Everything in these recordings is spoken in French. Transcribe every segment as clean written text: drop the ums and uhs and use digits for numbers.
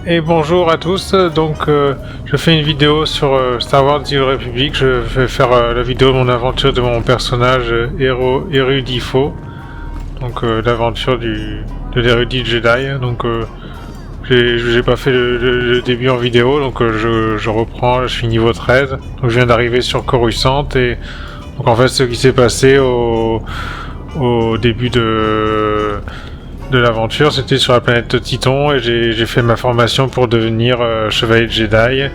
Et bonjour à tous, donc je fais une vidéo sur Star Wars The Old Republic. Je vais faire la vidéo de mon aventure de mon personnage Érudifo, donc l'aventure de l'érudit Jedi. Donc j'ai pas fait le début en vidéo, donc je reprends, je suis niveau 13, donc je viens d'arriver sur Coruscant. Et donc en fait ce qui s'est passé au début de l'aventure, c'était sur la planète Titon, et j'ai fait ma formation pour devenir chevalier de Jedi.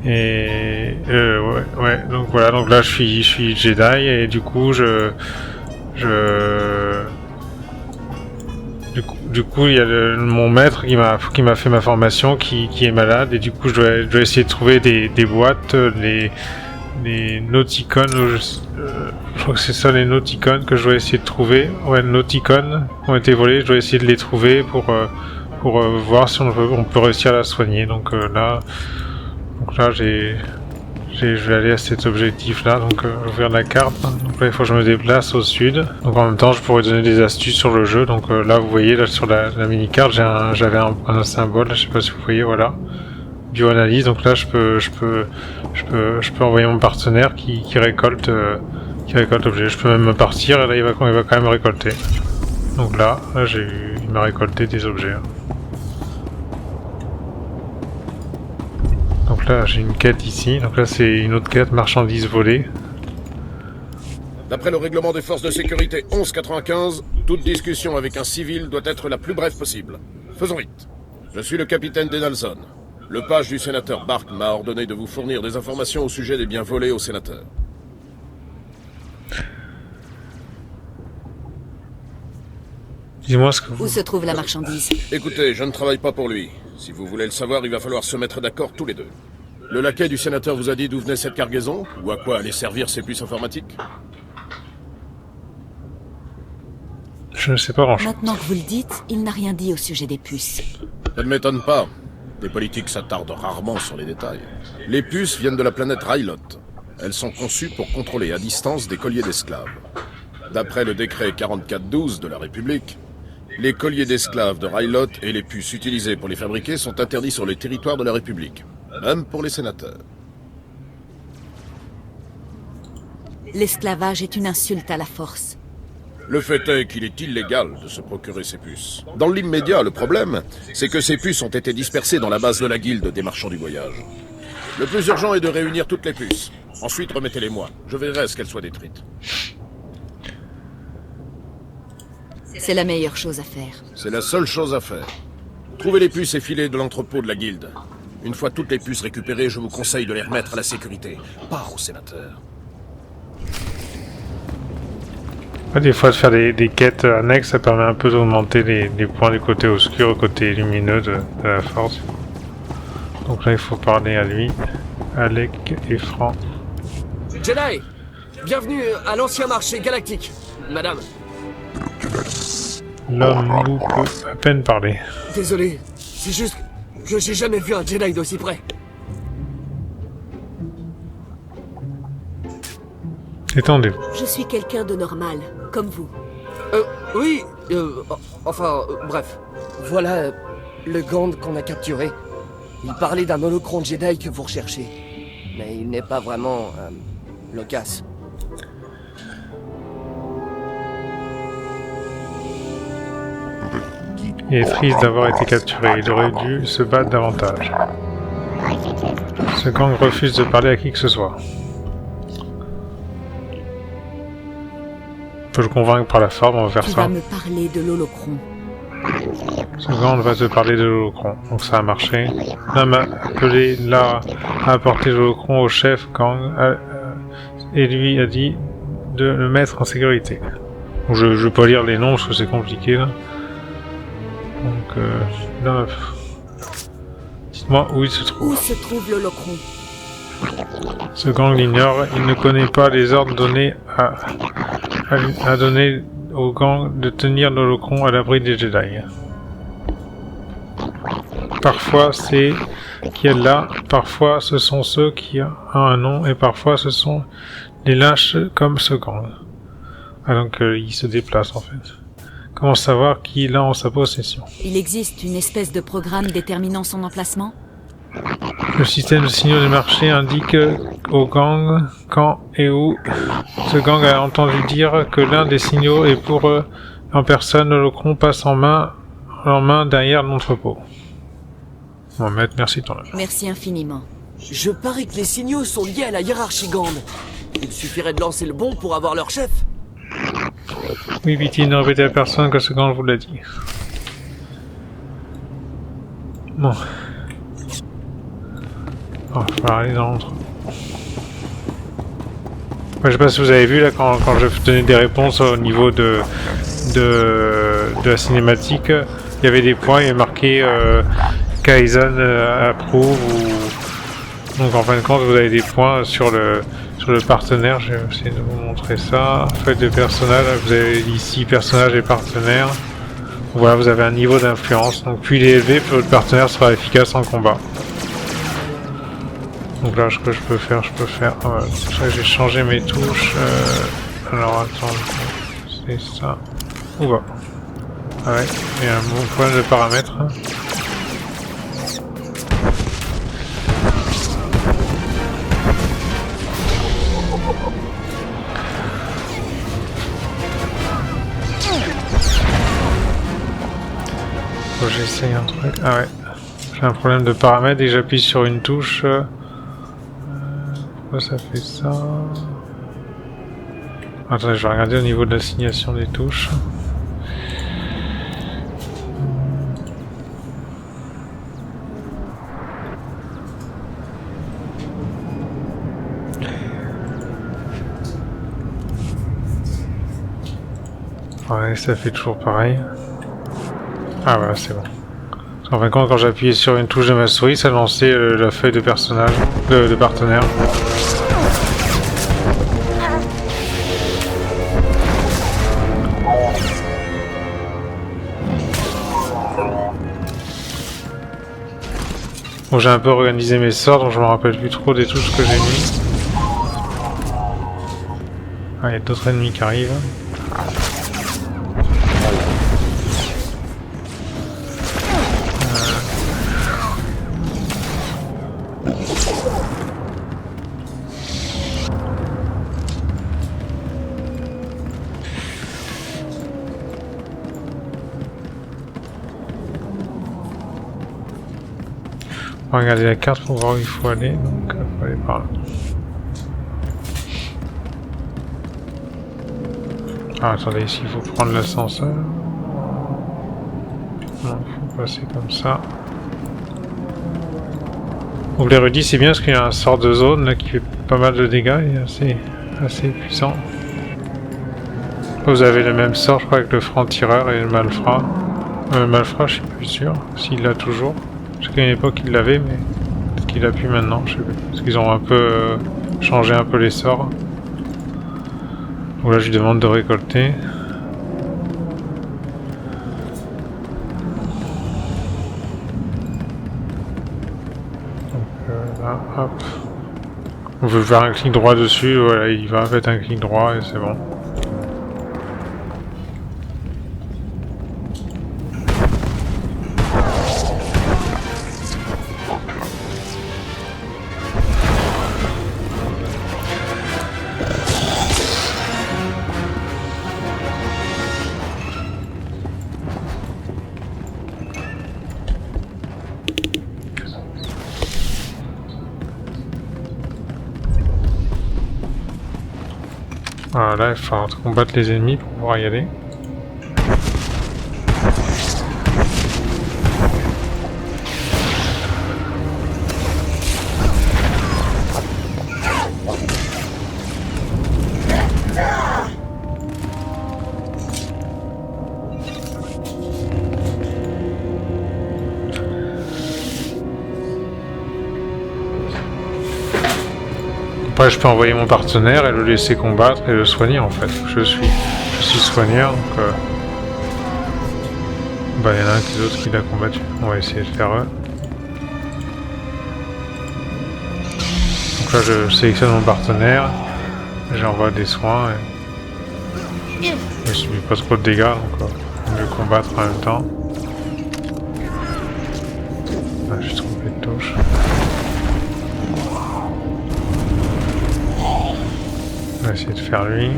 Et ouais, donc voilà, donc là je suis Jedi, et du coup du coup il y a mon maître qui m'a fait ma formation qui est malade, et du coup je dois essayer de trouver des boîtes, les Nauticons, je crois que c'est ça, les Nauticons que je dois essayer de trouver. Ouais, Nauticons ont été volés, je dois essayer de les trouver pour voir si on peut réussir à la soigner. Donc là je vais aller à cet objectif là, donc ouvrir la carte. Donc là il faut que je me déplace au sud. Donc en même temps je pourrais donner des astuces sur le jeu. Donc là vous voyez, là sur la mini carte j'avais un symbole, je sais pas si vous voyez, voilà. Bioanalyse, donc là je peux envoyer mon partenaire qui récolte l'objet. Je peux même partir, et là il va quand même récolter. Donc là il m'a récolté des objets. Donc là j'ai une quête ici, donc là c'est une autre quête, marchandises volées. D'après le règlement des forces de sécurité 1195, toute discussion avec un civil doit être la plus brève possible. Faisons vite. Je suis le capitaine Denalson. Le page du sénateur Bark m'a ordonné de vous fournir des informations au sujet des biens volés au sénateur. Dis-moi ce que vous... Où se trouve la marchandise? Écoutez, je ne travaille pas pour lui. Si vous voulez le savoir, il va falloir se mettre d'accord tous les deux. Le laquais du sénateur vous a dit d'où venait cette cargaison? Ou à quoi allaient servir ces puces informatiques? Je ne sais pas grand-chose. Maintenant que vous le dites, il n'a rien dit au sujet des puces. Ça ne m'étonne pas. Les politiques s'attardent rarement sur les détails. Les puces viennent de la planète Rylot. Elles sont conçues pour contrôler à distance des colliers d'esclaves. D'après le décret 4412 de la République, les colliers d'esclaves de Rylot et les puces utilisées pour les fabriquer sont interdits sur le territoire de la République, même pour les sénateurs. L'esclavage est une insulte à la force. Le fait est qu'il est illégal de se procurer ces puces. Dans l'immédiat, le problème, c'est que ces puces ont été dispersées dans la base de la guilde des marchands du voyage. Le plus urgent est de réunir toutes les puces. Ensuite, remettez-les-moi. Je verrai ce qu'elles soient détruites. C'est la meilleure chose à faire. C'est la seule chose à faire. Trouvez les puces et filez de l'entrepôt de la guilde. Une fois toutes les puces récupérées, je vous conseille de les remettre à la sécurité, pas au sénateur. Des fois de faire des quêtes annexes, ça permet un peu d'augmenter les points du côté obscur au côté lumineux de la force. Donc là il faut parler à lui, Alec et Franc. Jedi, bienvenue à l'ancien marché galactique, madame. L'homme loup peut à peine parler. Désolé, c'est juste que j'ai jamais vu un Jedi d'aussi près. Détendez-vous. Je suis quelqu'un de normal, comme vous. Oui, bref. Voilà le Gand qu'on a capturé. Il parlait d'un holocron Jedi que vous recherchez. Mais il n'est pas vraiment loquace. Il est triste d'avoir été capturé, il aurait dû se battre davantage. Ce gang refuse de parler à qui que ce soit. Faut le convaincre par la forme, on va faire Tu ça. vas me parler de l'holocron. Ce gang va te parler de l'holocron, donc ça a marché. L'homme a appelé Lara à apporter l'holocron au chef gang et lui a dit de le mettre en sécurité. Donc je vais pas lire les noms parce que c'est compliqué là. Donc là, dites-moi où il se trouve. Où se trouve l'holocron? Ce gang l'ignore, il ne connaît pas les ordres donnés à donner au gang de tenir l'holocron à l'abri des Jedi. Parfois c'est qui est là, parfois ce sont ceux qui ont un nom, et parfois ce sont les lâches comme ce gang. Ah donc il se déplace en fait. Comment savoir qui l'a en sa possession? Il existe une espèce de programme déterminant son emplacement? Le système de signaux du marché indique au gang quand et où. Ce gang a entendu dire que l'un des signaux est pour eux en personne. L'holocron passe en main derrière l'entrepôt. Mohamed, merci de ton aide. Merci infiniment. Je parie que les signaux sont liés à la hiérarchie Gand. Il suffirait de lancer le bon pour avoir leur chef. Oui, Viti, ne répétez à personne que ce gang vous l'a dit. Bon. Oh, je vais aller dans l'entrepôt. Je sais pas si vous avez vu là quand je donnais des réponses au niveau de la cinématique, il y avait des points, il y avait marqué Kaizen approuve ou... Donc en fin de compte vous avez des points sur le partenaire. Je vais essayer de vous montrer ça. Feuille de personnage, vous avez ici personnage et partenaire. Voilà, vous avez un niveau d'influence. Donc plus il est élevé, plus votre partenaire sera efficace en combat. Donc là, ce que je peux faire, voilà, c'est pour ça que j'ai changé mes touches. Alors attends, c'est ça. Ouah. Ah ouais, il y a un bon problème de paramètres. Faut que j'essaye un truc. Ah ouais, j'ai un problème de paramètres et j'appuie sur une touche. Pourquoi ça fait ça? Attendez, je vais regarder au niveau de l'assignation des touches. Ouais, ça fait toujours pareil. Ah ouais, c'est bon. En fin de compte, quand j'appuyais sur une touche de ma souris, ça lançait la feuille de personnage, de partenaire. Bon, j'ai un peu organisé mes sorts, donc je me rappelle plus trop des touches que j'ai mis. Ah, il y a d'autres ennemis qui arrivent. On va regarder la carte pour voir où il faut aller, donc il faut aller par là. Ah, attendez, ici il faut prendre l'ascenseur. Non, il faut passer comme ça. Donc l'érudit c'est bien parce qu'il y a un sort de zone là qui fait pas mal de dégâts et assez puissant. Vous avez le même sort je crois avec le franc-tireur et le malfrat. Malfrat je suis plus sûr s'il l'a toujours. Je sais qu'à une époque il l'avait mais peut-être qu'il a pu maintenant, je sais plus. Parce qu'ils ont un peu changé un peu les sorts. Donc là je lui demande de récolter. Là, hop. On veut faire un clic droit dessus, voilà, il va mettre un clic droit et c'est bon. Voilà, là il faut combattre les ennemis pour pouvoir y aller. Après je peux envoyer mon partenaire et le laisser combattre et le soigner en fait. Je suis soigneur donc bah il y en a un qui d'autre qui l'a combattu. On va essayer de faire eux. Donc là je sélectionne mon partenaire, j'envoie des soins et je subis pas trop de dégâts donc de combattre en même temps. Ah, j'ai trompé de touche. On va essayer de faire lui.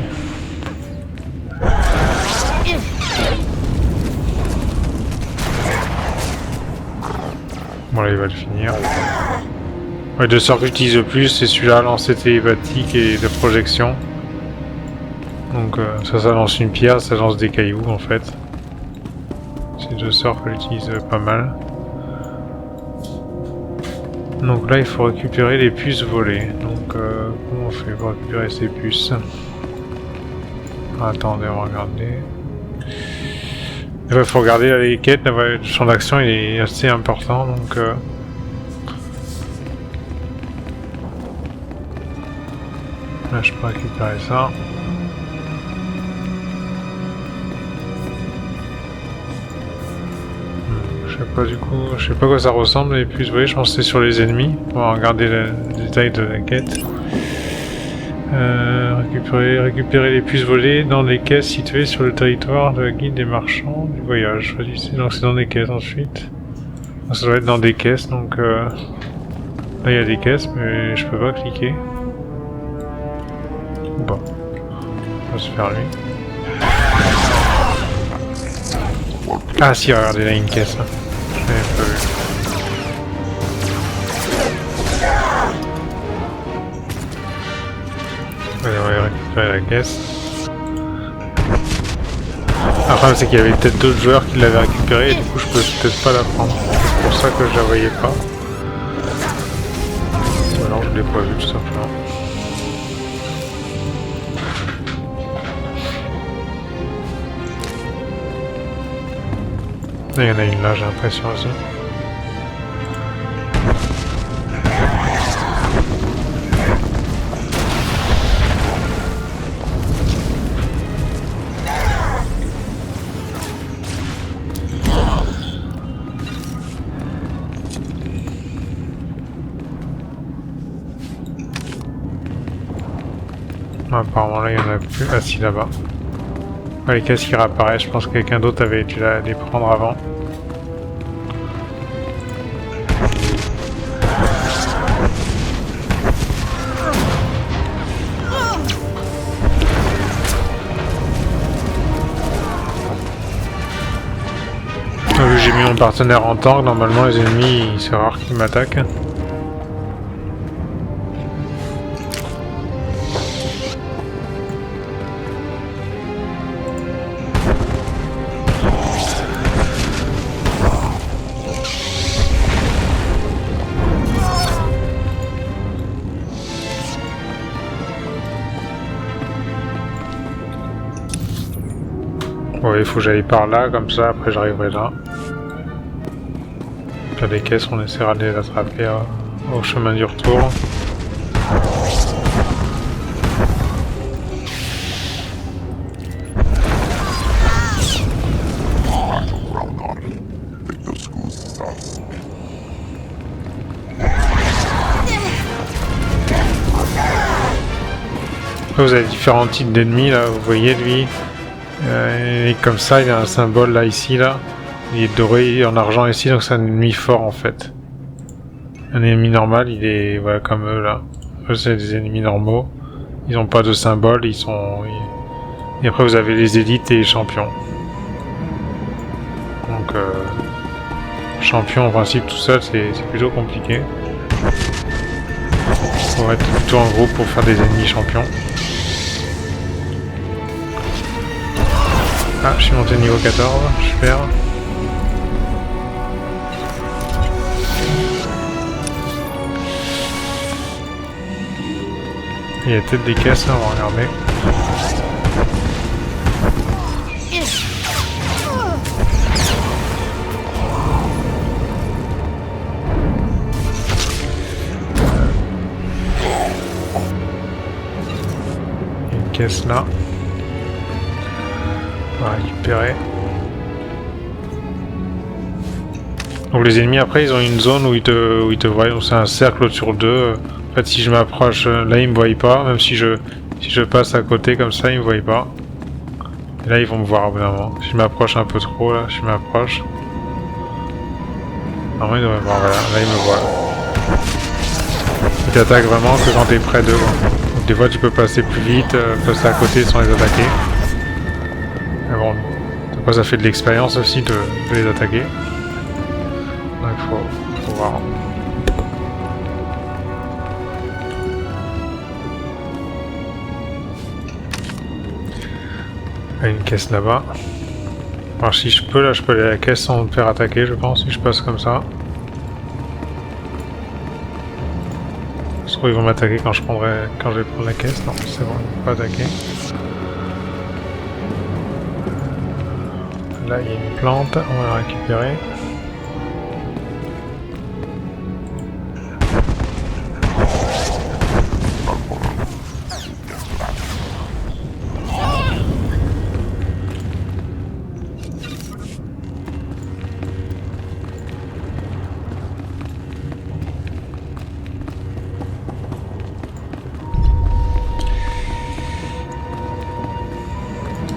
Bon là il va le finir. Ouais, deux sorts que j'utilise le plus, c'est celui-là, lancer télépathique et de projection. Donc ça lance une pierre, ça lance des cailloux en fait. C'est deux sorts que j'utilise pas mal. Donc là il faut récupérer les puces volées. Donc comment on fait pour récupérer ces puces? Attendez, on va regarder. Il faut regarder là, les quêtes, le champ d'action il est assez important donc là je peux récupérer ça. Je sais pas du coup, je sais pas quoi ça ressemble les puces volées, je pense que c'est sur les ennemis. On va regarder le détail de la quête. Récupérer les puces volées dans les caisses situées sur le territoire de la guilde des marchands du voyage. Choisissez, donc c'est dans des caisses ensuite. Donc, ça doit être dans des caisses, donc là il y a des caisses mais je peux pas cliquer. Bon, on va se faire lui. Ah si, regardez là il y a une caisse. Je l'avais pas vu. Allez, on va récupérer la caisse. Le problème c'est qu'il y avait peut-être d'autres joueurs qui l'avaient récupérée et du coup je peux peut-être pas la prendre. C'est pour ça que je la voyais pas. Ou alors je l'ai pas vu tout simplement. Il y en a une là, j'ai l'impression aussi. Apparemment là il y en a plus. Ah si, là-bas. Les caisses qui réapparaissent, je pense que quelqu'un d'autre avait dû les prendre avant. Vu que j'ai mis mon partenaire en tank, normalement les ennemis, c'est rare qu'ils m'attaquent. Ouais, il faut que j'aille par là, comme ça, après j'arriverai là. Il y a des caisses, on essaiera de les attraper au chemin du retour. Après, vous avez différents types d'ennemis, là, vous voyez lui. Et comme ça, il y a un symbole là, ici, là. Il est doré en argent ici, donc c'est un ennemi fort en fait. Un ennemi normal, il est voilà, comme eux là. Eux, c'est des ennemis normaux. Ils n'ont pas de symbole, ils sont. Et après, vous avez les élites et les champions. Donc, champion en principe tout seul, c'est plutôt compliqué. Faut être plutôt en groupe pour faire des ennemis champions. Ah, je suis monté niveau 14, super. Il y a peut-être des caisses là, on va regarder. Il y a une caisse là. On va récupérer. Donc les ennemis après ils ont une zone où ils te voient, donc c'est un cercle sur deux. En fait si je m'approche là ils me voient pas, même si je passe à côté comme ça ils me voient pas. Et là ils vont me voir au bout d'un moment. Si je m'approche un peu trop là, je m'approche. Normalement ils devraient me voir, voilà, là ils me voient. Ils t'attaquent vraiment que quand t'es près d'eux. Donc des fois tu peux passer plus vite, passer à côté sans les attaquer. Mais bon, après ça fait de l'expérience aussi de les attaquer. Donc faut voir. Il y a une caisse là-bas. Alors si je peux, là je peux aller à la caisse sans me faire attaquer, je pense, si je passe comme ça. Je trouve qu'ils vont m'attaquer quand je vais prendre la caisse. Non, c'est bon, ils vont pas attaquer. Là il y a une plante, on va la récupérer.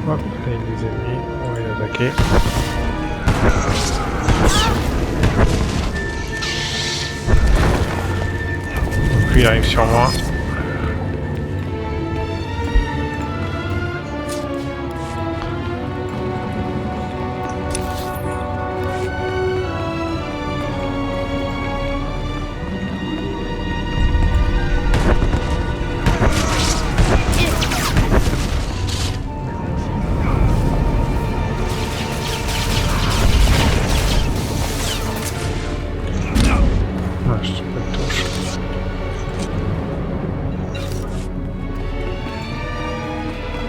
Hop, là il y a des ennemis, on va les attaquer. Donc lui il arrive sur moi.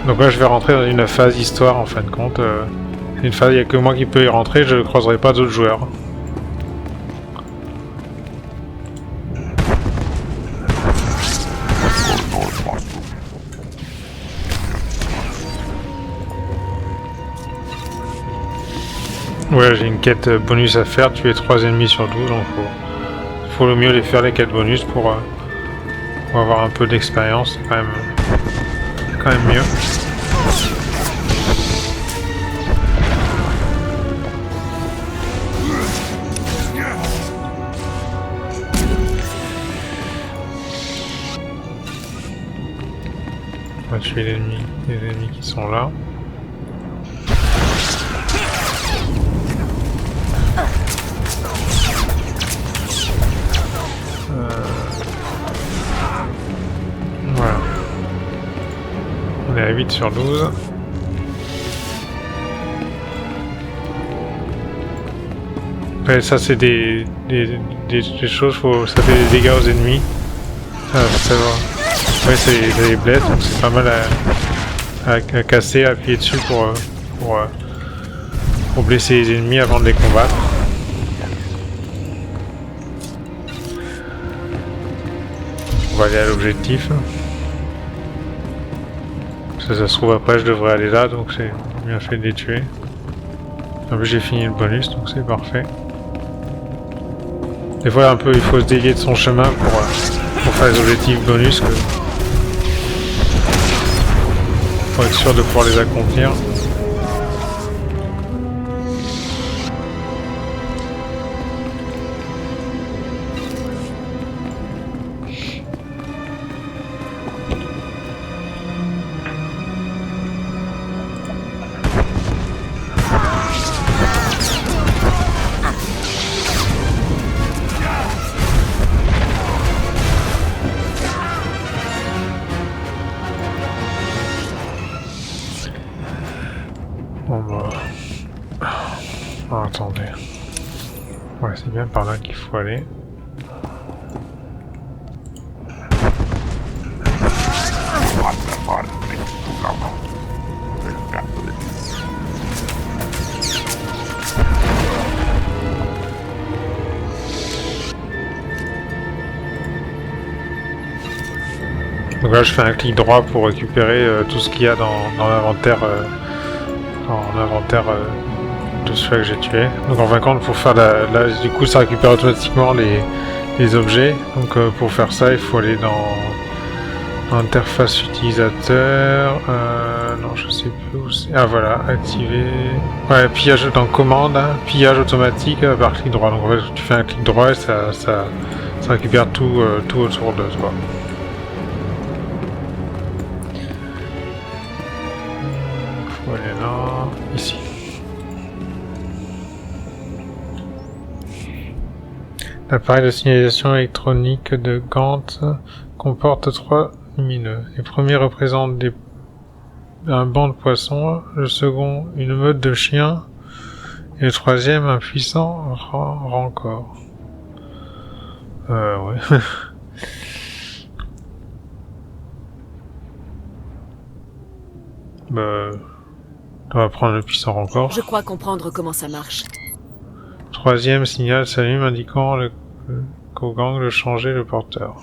Donc là je vais rentrer dans une phase histoire en fin de compte. Une phase, il n'y a que moi qui peux y rentrer, je ne croiserai pas d'autres joueurs. Ouais, j'ai une quête bonus à faire, tuer 3 ennemis sur 12, donc faut le mieux les faire les quêtes bonus pour avoir un peu d'expérience, c'est quand même mieux. On va tuer les ennemis qui sont là. Voilà. On est à 8 sur 12. Après ça c'est des choses, ça fait des dégâts aux ennemis. Ça va. Ouais, ça les blesse, donc c'est pas mal à casser, à appuyer dessus pour blesser les ennemis avant de les combattre. On va aller à l'objectif. Ça se trouve après je devrais aller là, donc c'est bien fait de les tuer. En plus j'ai fini le bonus, donc c'est parfait. Des fois un peu il faut se dévier de son chemin pour faire les objectifs bonus, pour être sûr de pouvoir les accomplir. Bon bah... Oh, attendez. Ouais, c'est bien par là qu'il faut aller. Donc là je fais un clic droit pour récupérer tout ce qu'il y a dans l'inventaire de celui que j'ai tué. Donc en fin de compte pour faire du coup ça récupère automatiquement les objets. Donc pour faire ça il faut aller Interface utilisateur. Non, je sais plus où c'est. Ah voilà, activer. Ouais, pillage dans commande, hein, pillage automatique par clic droit. Donc en fait, tu fais un clic droit et ça récupère tout, tout autour de toi. Faut aller là, ici. L'appareil de signalisation électronique de Gantt comporte 3 lumineux. Les premiers représentent un banc de poissons, le second une meute de chiens, et le troisième un puissant rancor. Ouais. Bah, on va prendre le puissant rancor. Je crois comprendre comment ça marche. Troisième signal s'allume indiquant qu'au gang de changer le porteur.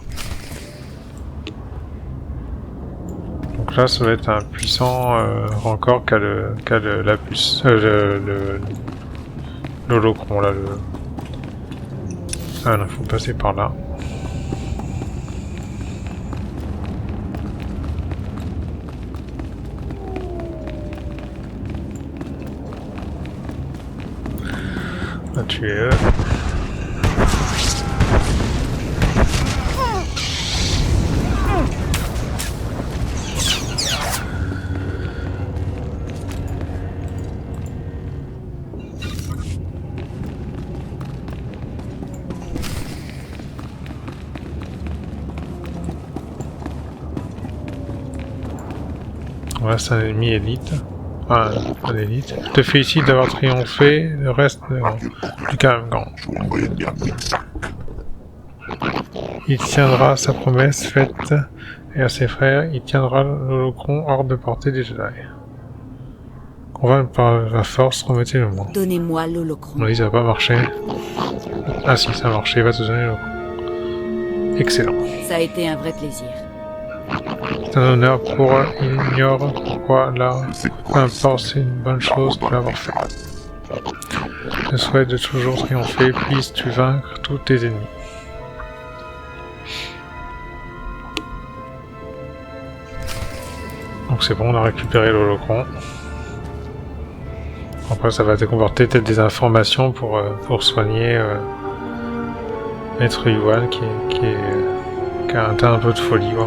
Donc là, ça va être un puissant rancor qu'a la puce, l'holocron là. Ah non, faut passer par là. On va tuer eux. Ouais, c'est un ennemi élite. Ah, pas d'élite. Je te félicite d'avoir triomphé, le reste, plus quand même grand. Il tiendra sa promesse faite, et à ses frères, il tiendra l'holocron hors de portée des Jedi. Convaincre par la force, remettez-le-moi. Donnez-moi On l'holocron. dit ça va pas marcher. Ah si, ça a marché, il va te donner l'holocron. Excellent. Ça a été un vrai plaisir. C'est un honneur pour ignore pourquoi là. Peu importe, c'est une bonne chose de l'avoir fait. Je souhaite de toujours triompher, puisses-tu vaincre tous tes ennemis. Donc c'est bon, on a récupéré l'holocron. Après ça va te comporter peut-être des informations pour soigner Maître Yuan qui a un teint un peu de folie. Ouais.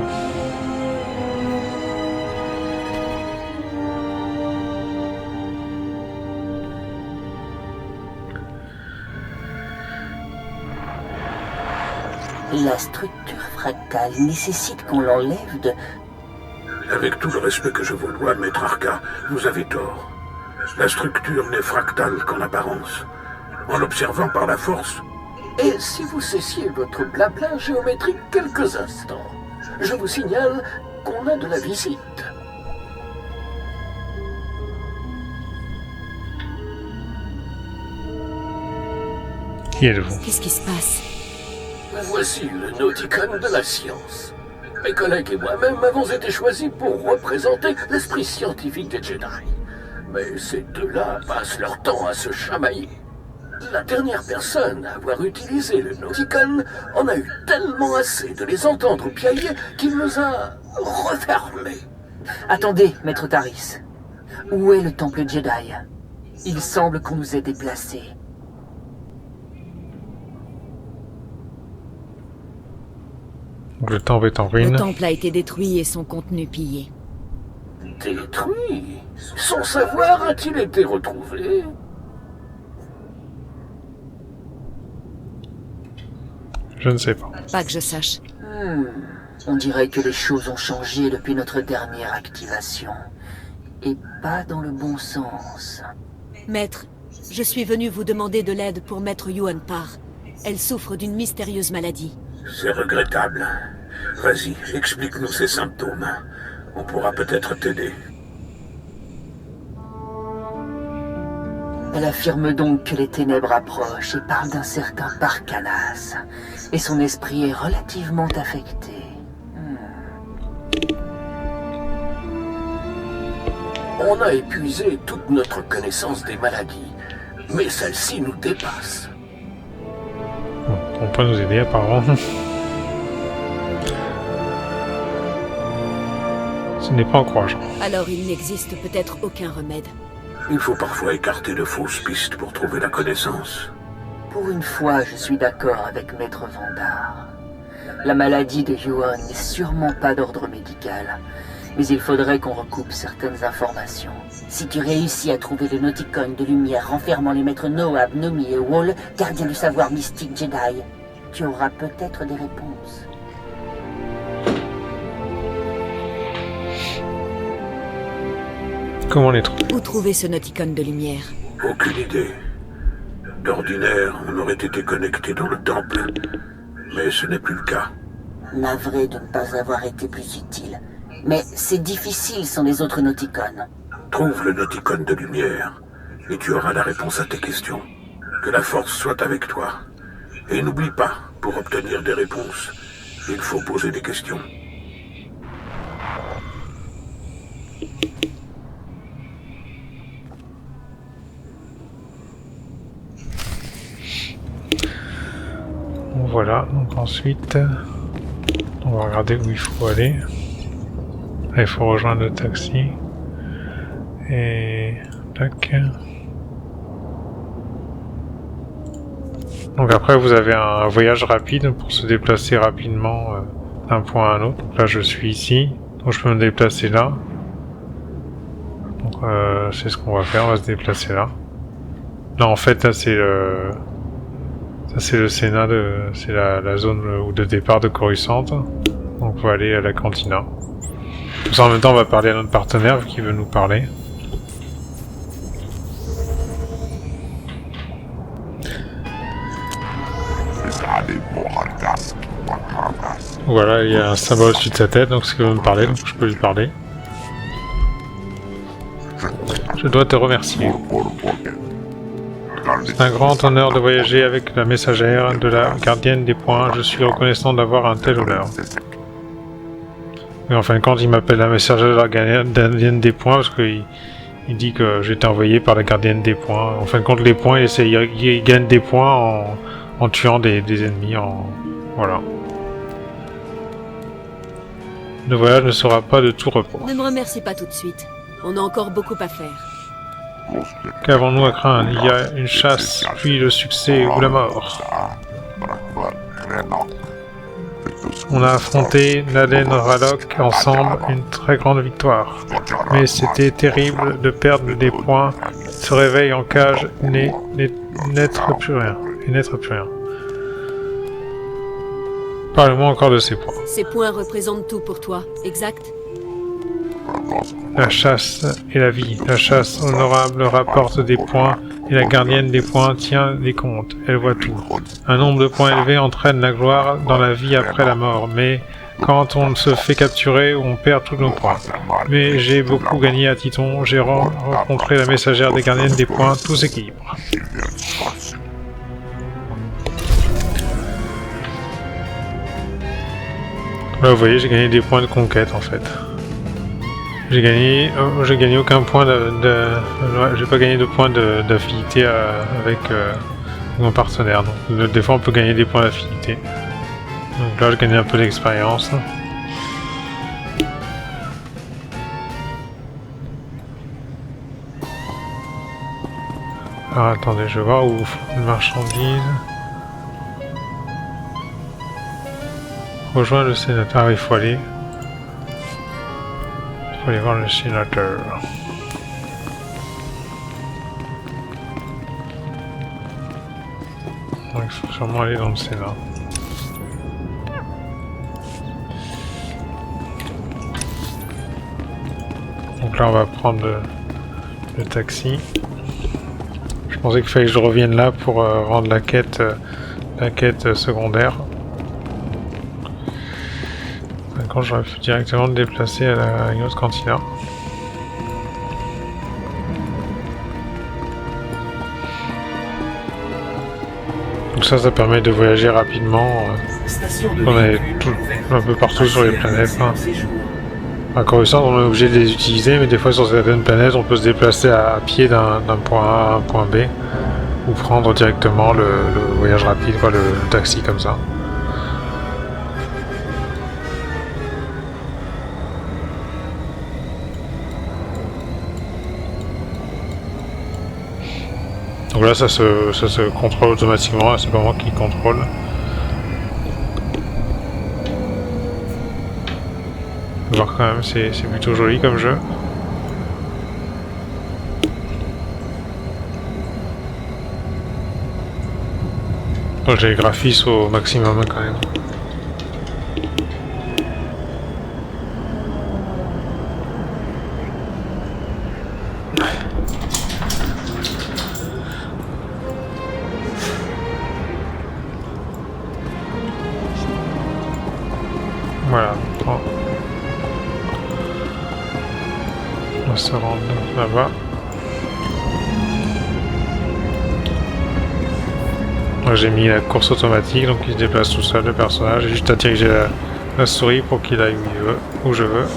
La structure fractale nécessite qu'on l'enlève de... Avec tout le respect que je vous dois, Maître Arca, vous avez tort. La structure n'est fractale qu'en apparence. En l'observant par la force... Et si vous cessiez votre blabla géométrique quelques instants, je vous signale qu'on a de la visite. Qui êtes-vous? Qu'est-ce qui se passe? Voici le Nauticon de la science. Mes collègues et moi-même avons été choisis pour représenter l'esprit scientifique des Jedi. Mais ces deux-là passent leur temps à se chamailler. La dernière personne à avoir utilisé le Nauticon en a eu tellement assez de les entendre piailler qu'il nous a refermés. Attendez, Maître Taris. Où est le temple Jedi? Il semble qu'on nous ait déplacés. Le temple est en ruine. Le temple a été détruit et son contenu pillé. Détruit? Son savoir a-t-il été retrouvé? Je ne sais pas. Pas que je sache. On dirait que les choses ont changé depuis notre dernière activation. Et pas dans le bon sens. Maître, je suis venu vous demander de l'aide pour Maître Yuan Par. Elle souffre d'une mystérieuse maladie. C'est regrettable. Vas-y, explique-nous ces symptômes. On pourra peut-être t'aider. Elle affirme donc que les ténèbres approchent et parle d'un certain Parcanas. Et son esprit est relativement affecté. On a épuisé toute notre connaissance des maladies, mais celle-ci nous dépasse. On peut nous aider apparemment. Ce n'est pas encourageant. Alors il n'existe peut-être aucun remède. Il faut parfois écarter de fausses pistes pour trouver la connaissance. Pour une fois, je suis d'accord avec Maître Vandar. La maladie de Yuan n'est sûrement pas d'ordre médical, mais il faudrait qu'on recoupe certaines informations. Si tu réussis à trouver le Nauticon de lumière renfermant les maîtres Noab, Nomi et Wall, gardiens du savoir mystique Jedi, tu auras peut-être des réponses. Comment les trouver? Où trouver ce Nauticon de lumière? Aucune idée. D'ordinaire, on aurait été connecté dans le temple, mais ce n'est plus le cas. Navré de ne pas avoir été plus utile. Mais c'est difficile sans les autres Nauticones. Trouve le Nauticon de lumière, et tu auras la réponse à tes questions. Que la force soit avec toi. Et n'oublie pas, pour obtenir des réponses, il faut poser des questions. Voilà, donc ensuite, on va regarder où il faut aller. Là, il faut rejoindre le taxi. Et... tac. Donc après, vous avez un voyage rapide pour se déplacer rapidement d'un point à un autre. Donc là, je suis ici, donc je peux me déplacer là. Donc c'est ce qu'on va faire, on va se déplacer là. Là, en fait, là, c'est le... ça c'est le Sénat, c'est la zone de départ de Coruscant. Donc on va aller à la cantina. Tout ça en même temps on va parler à notre partenaire qui veut nous parler. Voilà, il y a un symbole au-dessus de sa tête, donc ce qu'il veut me parler, donc je peux lui parler. Je dois te remercier. C'est un grand honneur de voyager avec la messagère de la gardienne des points. Je suis reconnaissant d'avoir un tel honneur. Mais en fin de compte, il m'appelle la messagère de la gardienne des points parce qu'il dit que j'ai été envoyé par la gardienne des points. En fin de compte, les points, il gagne des points en tuant des ennemis. Voilà. Le voyage ne sera pas de tout repos. Ne me remercie pas tout de suite. On a encore beaucoup à faire. Qu'avons-nous à craindre? Il y a une chasse, puis le succès ou la mort. On a affronté Nalen Ralok ensemble, une très grande victoire. Mais c'était terrible de perdre des points, se réveiller en cage, n'être plus rien. Parle-moi encore de ces points. Ces points représentent tout pour toi, exact? La chasse et la vie. La chasse honorable rapporte des points et la gardienne des points tient les comptes. Elle voit tout. Un nombre de points élevé entraîne la gloire dans la vie après la mort, mais quand on se fait capturer, on perd tous nos points. Mais j'ai beaucoup gagné à Titon, j'ai rencontré la messagère des gardiennes des points, tout s'équilibre. Là vous voyez, j'ai gagné des points de conquête en fait. J'ai gagné aucun point j'ai pas gagné de points d'affinité avec mon partenaire. Donc des fois on peut gagner des points d'affinité. Donc là je gagne un peu d'expérience. Alors attendez, je vais voir où une marchandise. Rejoins le sénateur, il faut aller voir le sénateur. Donc, il faut sûrement aller dans le Sénat. Donc là on va prendre le taxi. Je pensais qu'il fallait que je revienne là pour rendre la quête secondaire. Quand j'aurais pu directement me déplacer à une autre cantina. Donc ça permet de voyager rapidement. On est un peu partout sur les planètes. Hein. À Coruscant, on est obligé de les utiliser, mais des fois sur certaines planètes, on peut se déplacer à pied d'un point A à un point B, ou prendre directement le voyage rapide, quoi, le taxi comme ça. Donc là, ça se contrôle automatiquement, c'est pas moi qui contrôle. Faut voir quand même, c'est plutôt joli comme jeu. Bon, j'ai les graphismes au maximum quand même. Voilà. On va se rendre là-bas. J'ai mis la course automatique, donc il se déplace tout seul, le personnage. J'ai juste à diriger la souris pour qu'il aille où je veux.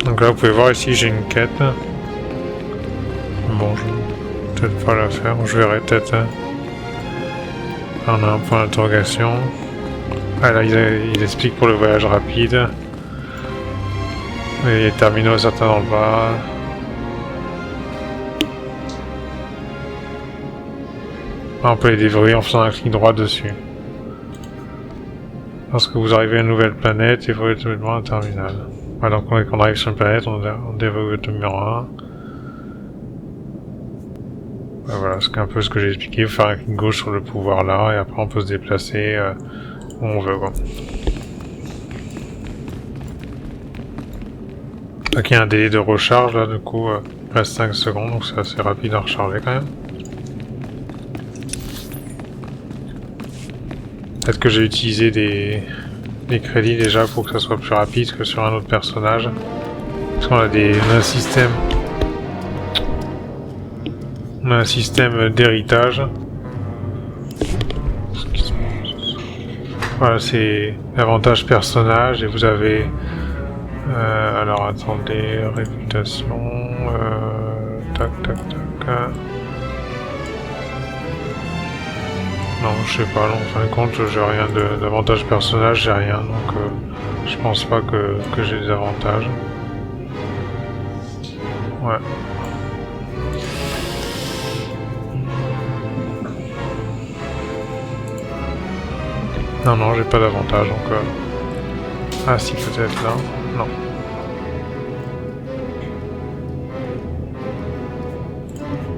Donc là vous pouvez voir ici j'ai une quête. Bon, je vais peut-être pas la faire, je verrai peut-être. On a un point d'interrogation. Ah là il explique pour le voyage rapide. Et les terminaux certains dans le bas. On peut les déverrouiller en faisant un clic droit dessus. Lorsque vous arrivez à une nouvelle planète, il faut être devant un terminal. Voilà, donc quand on arrive sur une planète, on déverrouille le numéro 1. Voilà, c'est un peu ce que j'ai expliqué. Vous faire un clic gauche sur le pouvoir là, et après on peut se déplacer où on veut. Quoi. Donc il y a un délai de recharge là, du coup, il reste 5 secondes, donc c'est assez rapide à recharger quand même. Peut-être que j'ai utilisé des crédits déjà pour que ça soit plus rapide que sur un autre personnage. Parce qu'on a un système d'héritage. Voilà, c'est l'avantage personnage et vous avez alors attendez, réputation, tac. Non, je sais pas, en fin de compte, j'ai rien d'avantage personnage, j'ai rien, donc je pense pas que j'ai des avantages. Ouais. Non, j'ai pas d'avantage, donc... Ah si, peut-être là. Non.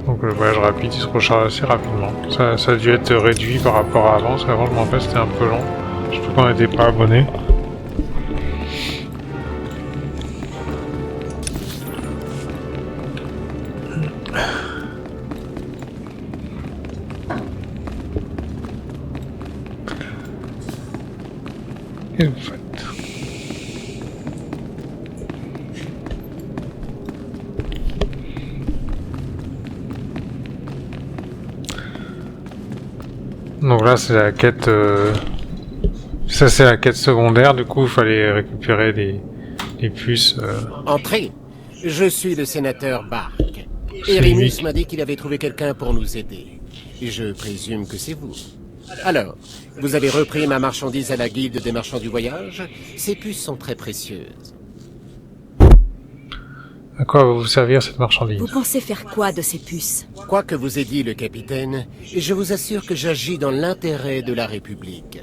Donc le voyage rapide, il se recharge assez rapidement. Ça a dû être réduit par rapport à avant, parce qu'avant je m'en rappelle c'était un peu long. Surtout quand on n'était pas abonné. Et vous faites. Donc là c'est la quête ça c'est la quête secondaire, du coup il fallait récupérer les puces Entrez. Je suis le sénateur Bark. Erimus m'a dit qu'il avait trouvé quelqu'un pour nous aider. Je présume que c'est vous. Alors, vous avez repris ma marchandise à la guilde des marchands du voyage. Ces puces sont très précieuses. À quoi va vous servir cette marchandise? Vous pensez faire quoi de ces puces? Quoi que vous ait dit le capitaine, je vous assure que j'agis dans l'intérêt de la République.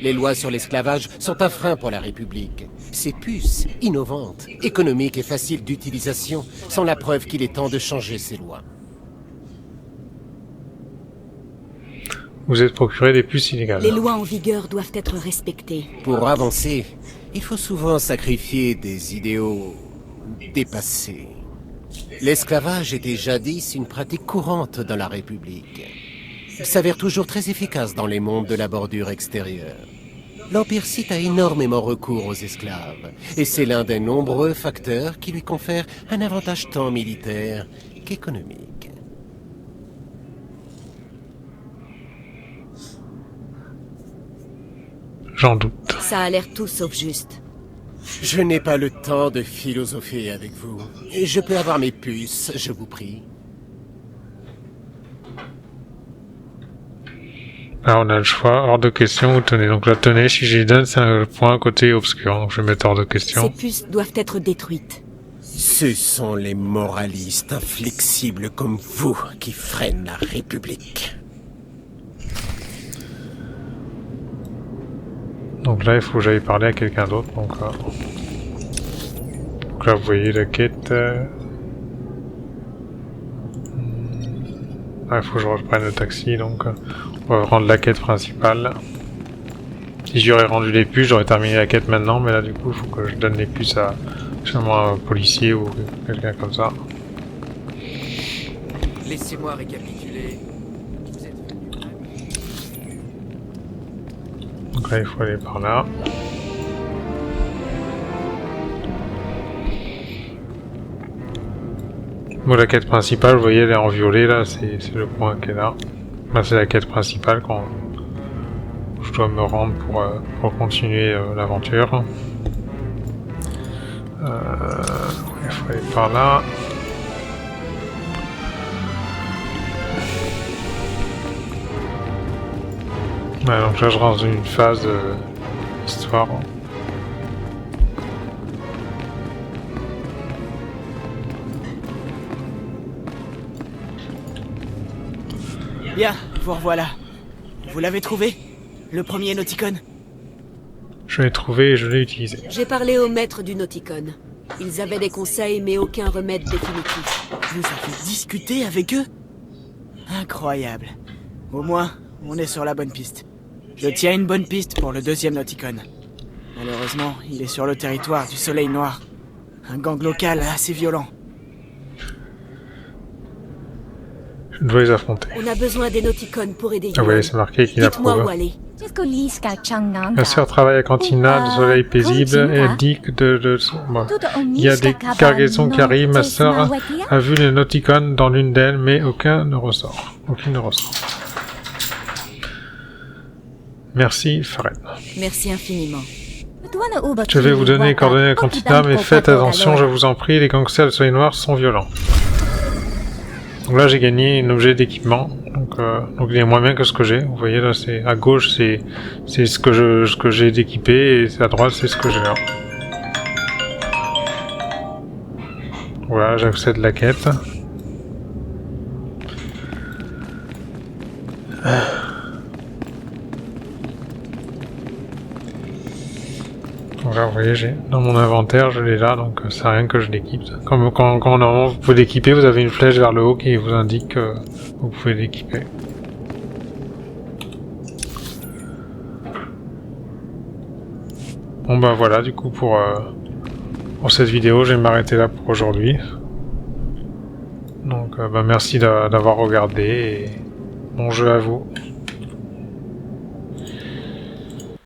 Les lois sur l'esclavage sont un frein pour la République. Ces puces, innovantes, économiques et faciles d'utilisation, sont la preuve qu'il est temps de changer ces lois. vous êtes procuré des puces illégales. Les lois en vigueur doivent être respectées. Pour avancer, il faut souvent sacrifier des idéaux dépassés. L'esclavage était jadis une pratique courante dans la République. Il s'avère toujours très efficace dans les mondes de la bordure extérieure. L'Empire Sith a énormément recours aux esclaves, et c'est l'un des nombreux facteurs qui lui confère un avantage tant militaire qu'économique. J'en doute. Ça a l'air tout sauf juste. Je n'ai pas le temps de philosopher avec vous. Je peux avoir mes puces, je vous prie. Là, on a le choix, hors de question ou tenez. Donc là, tenez, si j'y donne, c'est un point côté obscur. Donc je vais mettre hors de question. Ces puces doivent être détruites. Ce sont les moralistes inflexibles comme vous qui freinent la République. Donc là, il faut que j'aille parler à quelqu'un d'autre. Donc là, vous voyez la quête. Il faut que je reprenne le taxi. Donc, on va rendre la quête principale. Si j'aurais rendu les puces, j'aurais terminé la quête maintenant. Mais là, du coup, il faut que je donne les puces à justement un policier ou quelqu'un comme ça. Laissez-moi récapituler. Donc là, il faut aller par là. Bon, la quête principale, vous voyez, elle est en violet, là, c'est le point qui est là. Là, c'est la quête principale quand je dois me rendre pour continuer l'aventure. Il faut aller par là. Ouais, donc là, je rentre dans une phase histoire. Bien, vous revoilà. Vous l'avez trouvé? Le premier Nauticon? Je l'ai trouvé et je l'ai utilisé. J'ai parlé au maître du Nauticon. Ils avaient des conseils, mais aucun remède définitif. Vous avez discuté avec eux? Incroyable. Au moins, on est sur la bonne piste. Je tiens une bonne piste pour le deuxième Nauticon. Malheureusement, il est sur le territoire du Soleil Noir. Un gang local assez violent. Je dois les affronter. On a besoin des Nauticon pour aider Ah Yuan. oui, c'est marqué qu'il a Dites-moi où prouvé. aller. Ma sœur travaille à Cantina de Soleil Paisible et elle dit que bon, il y a des cargaisons qui arrivent. Ma sœur a vu les Nauticon dans l'une d'elles, mais aucun ne ressort. Aucune ne ressort. Merci, Faren. Merci infiniment. Je vais vous donner les coordonnées à Cantina, mais faites attention, je vous en prie, les gangsters de Soleil Noir sont violents. Donc là, j'ai gagné un objet d'équipement. Donc il est moins bien que ce que j'ai. Vous voyez là, c'est à gauche, c'est ce que j'ai d'équipé, et à droite, c'est ce que j'ai là. Voilà, j'accède la quête. Donc là, vous voyez, dans mon inventaire, je l'ai là, donc c'est rien que je l'équipe. Comme quand normalement vous pouvez l'équiper, vous avez une flèche vers le haut qui vous indique que vous pouvez l'équiper. Bon bah voilà, du coup pour cette vidéo, je vais m'arrêter là pour aujourd'hui. Donc bah merci d'avoir regardé et bon jeu à vous.